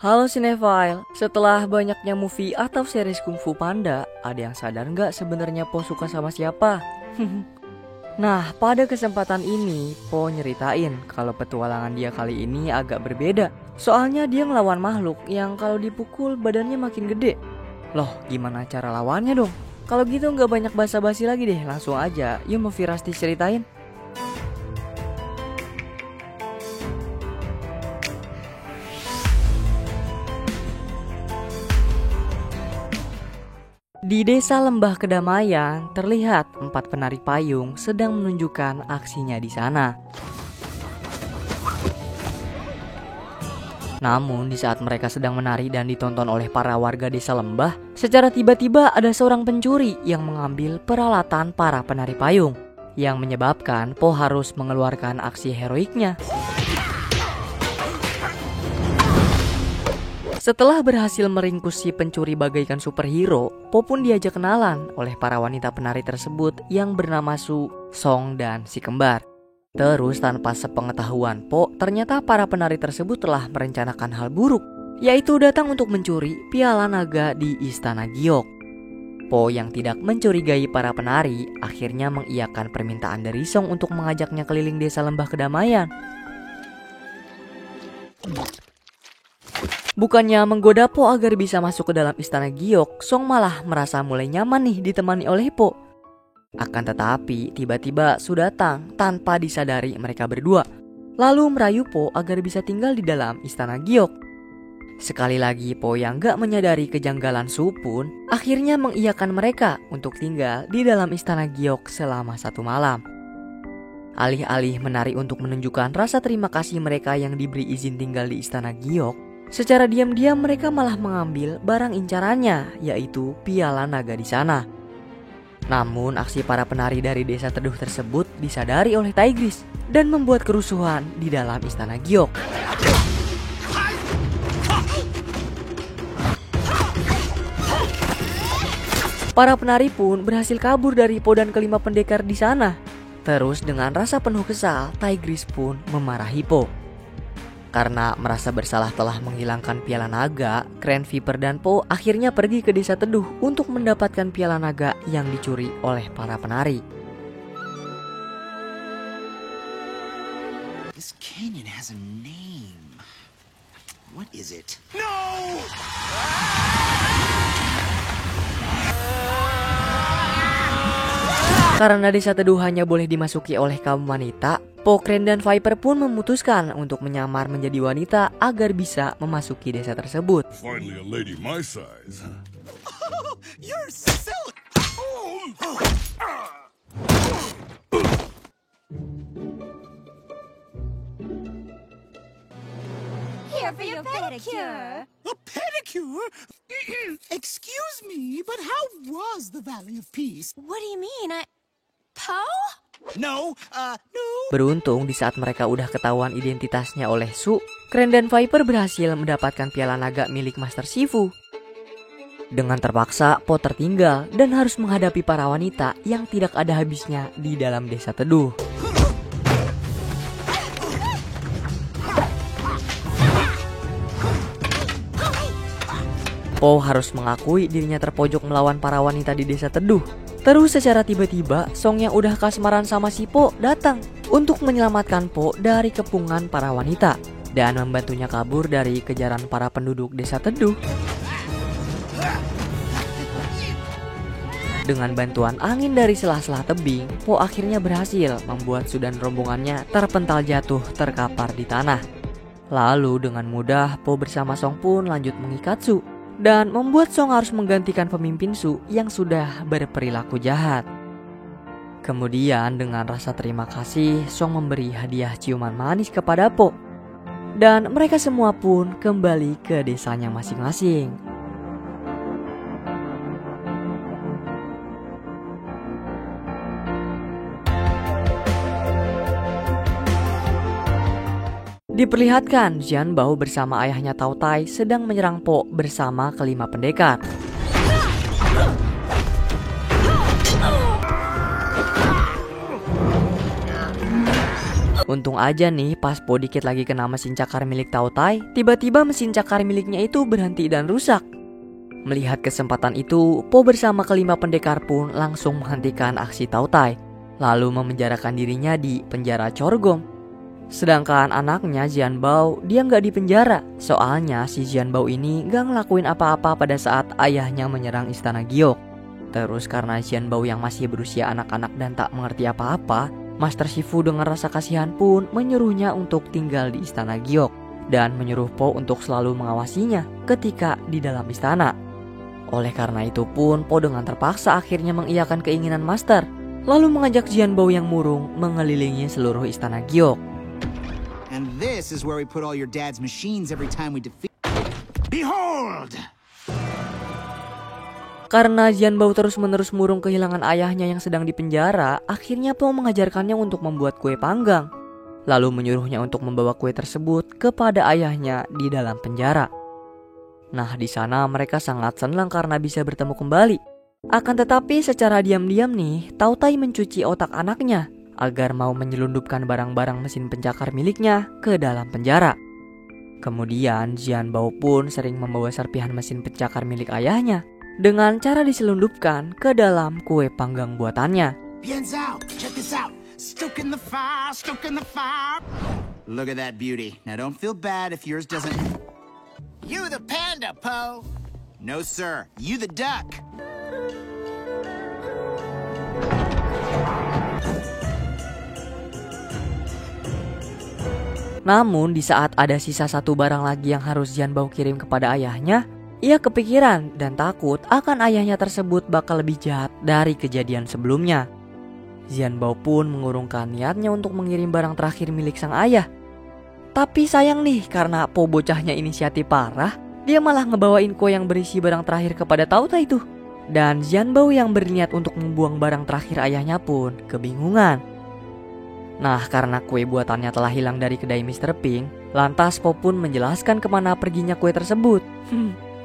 Halo Cinephile, setelah banyaknya movie atau series Kung Fu Panda, ada yang sadar nggak sebenarnya Po suka sama siapa? Nah, pada kesempatan ini, Po nyeritain kalau petualangan dia kali ini agak berbeda. Soalnya dia ngelawan makhluk yang kalau dipukul badannya makin gede. Loh, gimana cara lawannya dong? Kalau gitu nggak banyak basa-basi lagi deh, langsung aja. Yuk Movie Rasti ceritain. Di desa Lembah Kedamaian, terlihat 4 penari payung sedang menunjukkan aksinya di sana. Namun, di saat mereka sedang menari dan ditonton oleh para warga desa Lembah, secara tiba-tiba ada seorang pencuri yang mengambil peralatan para penari payung, yang menyebabkan Po harus mengeluarkan aksi heroiknya. Setelah berhasil meringkus si pencuri bagaikan superhero, Po pun diajak kenalan oleh para wanita penari tersebut yang bernama Su, Song, dan si kembar. Terus tanpa sepengetahuan Po, ternyata para penari tersebut telah merencanakan hal buruk, yaitu datang untuk mencuri piala naga di Istana Giok. Po yang tidak mencurigai para penari akhirnya mengiyakan permintaan dari Song untuk mengajaknya keliling desa Lembah Kedamaian. Bukannya menggoda Po agar bisa masuk ke dalam istana Giok, Song malah merasa mulai nyaman nih ditemani oleh Po. Akan tetapi tiba-tiba Su datang tanpa disadari mereka berdua, lalu merayu Po agar bisa tinggal di dalam istana Giok. Sekali lagi Po yang gak menyadari kejanggalan Su pun akhirnya mengiyakan mereka untuk tinggal di dalam istana Giok selama 1 malam. Alih-alih menari untuk menunjukkan rasa terima kasih mereka yang diberi izin tinggal di istana Giok, secara diam-diam mereka malah mengambil barang incarannya, yaitu piala naga di sana. Namun aksi para penari dari desa Teduh tersebut disadari oleh Tigris dan membuat kerusuhan di dalam istana Giok. Para penari pun berhasil kabur dari Po dan kelima pendekar di sana. Terus dengan rasa penuh kesal, Tigris pun memarahi Po. Karena merasa bersalah telah menghilangkan piala naga, Grand Viper dan Po akhirnya pergi ke desa Teduh untuk mendapatkan piala naga yang dicuri oleh para penari. This canyon has a name. What is it? No! Karena desa Teduh hanya boleh dimasuki oleh kaum wanita, Po, Grand, dan Viper pun memutuskan untuk menyamar menjadi wanita agar bisa memasuki desa tersebut. Finally a lady my size. Oh, you're so... Here for your pedicure. A pedicure? Excuse me, but how was the Valley of Peace? What do you mean? Po? No. Beruntung di saat mereka udah ketahuan identitasnya oleh Su, Grand dan Viper berhasil mendapatkan piala naga milik Master Shifu. Dengan terpaksa, Po tertinggal dan harus menghadapi para wanita yang tidak ada habisnya di dalam desa Teduh. Po harus mengakui dirinya terpojok melawan para wanita di desa Teduh. Terus secara tiba-tiba, Song yang udah kasmaran sama si Po datang untuk menyelamatkan Po dari kepungan para wanita dan membantunya kabur dari kejaran para penduduk desa Teduh. Dengan bantuan angin dari sela-sela tebing, Po akhirnya berhasil membuat Su dan rombongannya terpental jatuh terkapar di tanah. Lalu dengan mudah Po bersama Song pun lanjut mengikat Su dan membuat Song harus menggantikan pemimpin Su yang sudah berperilaku jahat. Kemudian dengan rasa terima kasih, Song memberi hadiah ciuman manis kepada Po. Dan mereka semua pun kembali ke desanya masing-masing. Diperlihatkan Jian Bao bersama ayahnya Tao Tai sedang menyerang Po bersama kelima pendekar. Untung aja nih pas Po dikit lagi kena mesin cakar milik Tautai, tiba-tiba mesin cakar miliknya itu berhenti dan rusak. Melihat kesempatan itu, Po bersama kelima pendekar pun langsung menghentikan aksi Tautai, lalu memenjarakan dirinya di penjara Chorgom. Sedangkan anaknya Jianbao, dia nggak dipenjara, soalnya si Jianbao ini nggak ngelakuin apa-apa pada saat ayahnya menyerang istana Giok. Terus karena Jianbao yang masih berusia anak-anak dan tak mengerti apa-apa, Master Shifu dengan rasa kasihan pun menyuruhnya untuk tinggal di istana Giok dan menyuruh Po untuk selalu mengawasinya ketika di dalam istana. Oleh karena itu pun Po dengan terpaksa akhirnya mengiyakan keinginan Master, lalu mengajak Jianbao yang murung mengelilingi seluruh istana Giok. And this is where we put all your dad's machines every time we defeat. Behold! Karena Jianbao terus-menerus murung kehilangan ayahnya yang sedang dipenjara, akhirnya Po mengajarkannya untuk membuat kue panggang. Lalu menyuruhnya untuk membawa kue tersebut kepada ayahnya di dalam penjara. Nah, di sana mereka sangat senang karena bisa bertemu kembali. Akan tetapi secara diam-diam nih, Tautai mencuci otak anaknya agar mau menyelundupkan barang-barang mesin pencakar miliknya ke dalam penjara. Kemudian Jianbao pun sering membawa serpihan mesin pencakar milik ayahnya dengan cara diselundupkan ke dalam kue panggang buatannya. Pianzao, check this out. Stoking the fire, stoking the fire. Look at that beauty. Now don't feel bad if yours doesn't. You the panda, Po. No, sir. You the duck. Namun di saat ada sisa satu barang lagi yang harus Jianbao kirim kepada ayahnya, ia kepikiran dan takut akan ayahnya tersebut bakal lebih jahat dari kejadian sebelumnya. Jianbao pun mengurungkan niatnya untuk mengirim barang terakhir milik sang ayah. Tapi sayang nih, karena Po bocahnya inisiatif parah, dia malah ngebawain kue yang berisi barang terakhir kepada Tautai itu. Dan Jianbao yang berniat untuk membuang barang terakhir ayahnya pun kebingungan. Nah, karena kue buatannya telah hilang dari kedai Mr. Pink, lantas Po pun menjelaskan kemana perginya kue tersebut.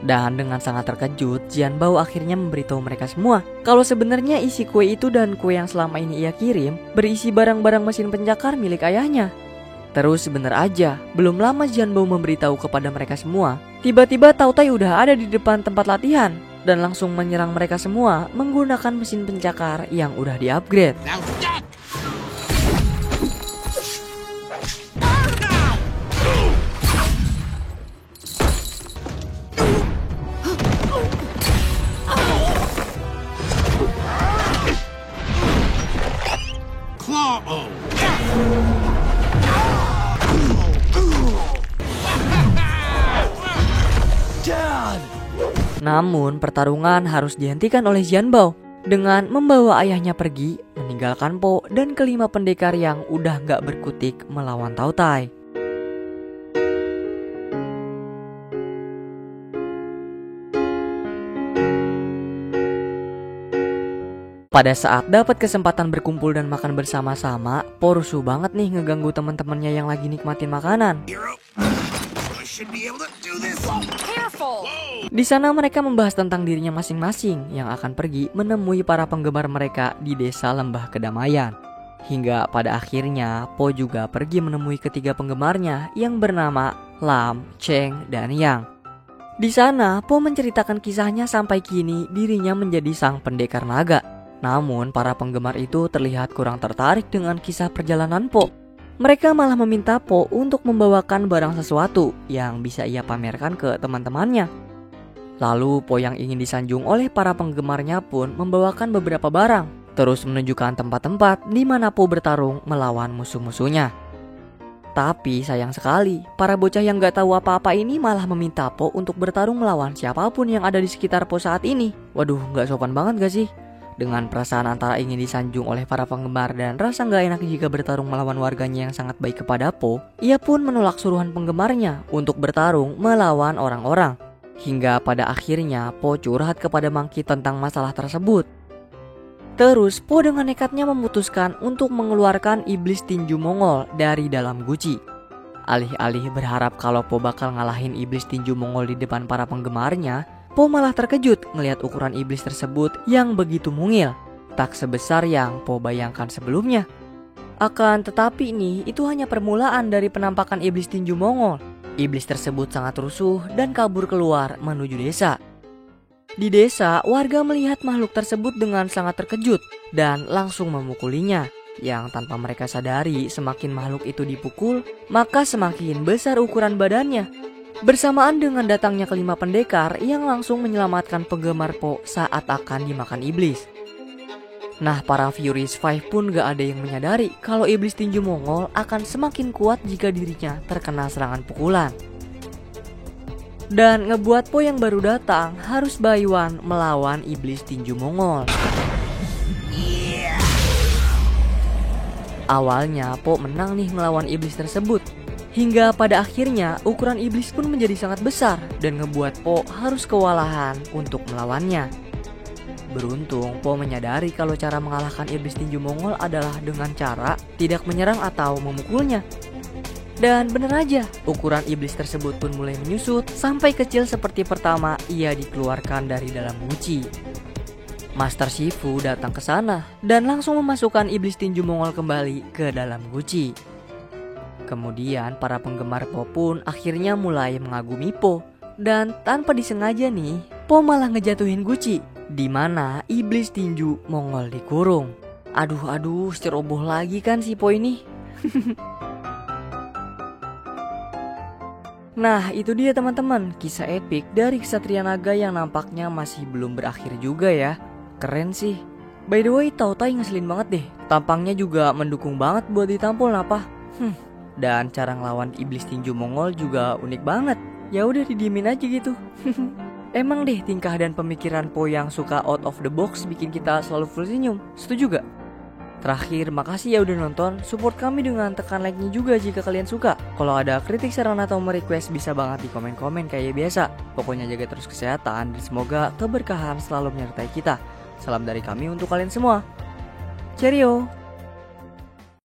Dan dengan sangat terkejut, Jianbao akhirnya memberitahu mereka semua kalau sebenarnya isi kue itu dan kue yang selama ini ia kirim berisi barang-barang mesin pencakar milik ayahnya. Terus bener aja, belum lama Jianbao memberitahu kepada mereka semua, tiba-tiba Tautai udah ada di depan tempat latihan dan langsung menyerang mereka semua menggunakan mesin pencakar yang udah di-upgrade. Now duck! Namun pertarungan harus dihentikan oleh Jianbao dengan membawa ayahnya pergi, meninggalkan Po dan kelima pendekar yang udah gak berkutik melawan Tautai. Pada saat dapat kesempatan berkumpul dan makan bersama-sama, Po rusuh banget nih ngeganggu teman-temannya yang lagi nikmatin makanan. Hero, I should be able to do this. Careful! Di sana mereka membahas tentang dirinya masing-masing yang akan pergi menemui para penggemar mereka di desa Lembah Kedamaian. Hingga pada akhirnya Po juga pergi menemui ketiga penggemarnya yang bernama Lam, Cheng, dan Yang. Di sana Po menceritakan kisahnya sampai kini dirinya menjadi sang pendekar naga. Namun para penggemar itu terlihat kurang tertarik dengan kisah perjalanan Po. Mereka malah meminta Po untuk membawakan barang sesuatu yang bisa ia pamerkan ke teman-temannya. Lalu Po yang ingin disanjung oleh para penggemarnya pun membawakan beberapa barang, terus menunjukkan tempat-tempat di mana Po bertarung melawan musuh-musuhnya. Tapi sayang sekali, para bocah yang gak tahu apa-apa ini malah meminta Po untuk bertarung melawan siapapun yang ada di sekitar Po saat ini. Waduh, gak sopan banget gak sih? Dengan perasaan antara ingin disanjung oleh para penggemar dan rasa gak enak jika bertarung melawan warganya yang sangat baik kepada Po, ia pun menolak suruhan penggemarnya untuk bertarung melawan orang-orang. Hingga pada akhirnya Po curhat kepada Monkey tentang masalah tersebut. Terus Po dengan nekatnya memutuskan untuk mengeluarkan iblis tinju Mongol dari dalam guci. Alih-alih berharap kalau Po bakal ngalahin iblis tinju Mongol di depan para penggemarnya, Po malah terkejut melihat ukuran iblis tersebut yang begitu mungil, tak sebesar yang Po bayangkan sebelumnya. Akan tetapi nih, itu hanya permulaan dari penampakan iblis tinju Mongol. Iblis tersebut sangat rusuh dan kabur keluar menuju desa. Di desa, warga melihat makhluk tersebut dengan sangat terkejut dan langsung memukulinya. Yang tanpa mereka sadari, semakin makhluk itu dipukul, maka semakin besar ukuran badannya. Bersamaan dengan datangnya kelima pendekar yang langsung menyelamatkan penggemar Po saat akan dimakan iblis. Nah, para Furies 5 pun gak ada yang menyadari kalau iblis tinju Mongol akan semakin kuat jika dirinya terkena serangan pukulan. Dan ngebuat Po yang baru datang harus buy one melawan iblis tinju Mongol. Awalnya Po menang nih melawan iblis tersebut. Hingga pada akhirnya ukuran iblis pun menjadi sangat besar dan ngebuat Po harus kewalahan untuk melawannya. Beruntung Po menyadari kalau cara mengalahkan iblis tinju Mongol adalah dengan cara tidak menyerang atau memukulnya. Dan benar aja, ukuran iblis tersebut pun mulai menyusut sampai kecil seperti pertama ia dikeluarkan dari dalam guci. Master Shifu datang ke sana dan langsung memasukkan iblis tinju Mongol kembali ke dalam guci. Kemudian para penggemar Po pun akhirnya mulai mengagumi Po. Dan tanpa disengaja nih, Po malah ngejatuhin guci di mana iblis tinju Mongol dikurung. Aduh, ceroboh lagi kan si Po ini. Nah, itu dia teman-teman, kisah epik dari Ksatria Naga yang nampaknya masih belum berakhir juga ya. Keren sih. By the way, Tautai ngeselin banget deh. Tampangnya juga mendukung banget buat ditampol apa. Dan cara ngelawan iblis tinju Mongol juga unik banget. Ya udah didiemin aja gitu. Emang deh tingkah dan pemikiran Po yang suka out of the box bikin kita selalu full senyum. Setuju gak? Terakhir, makasih ya udah nonton. Support kami dengan tekan like-nya juga jika kalian suka. Kalau ada kritik, saran atau request bisa banget di komen-komen kayak biasa. Pokoknya jaga terus kesehatan dan semoga keberkahan selalu menyertai kita. Salam dari kami untuk kalian semua. Cheerio.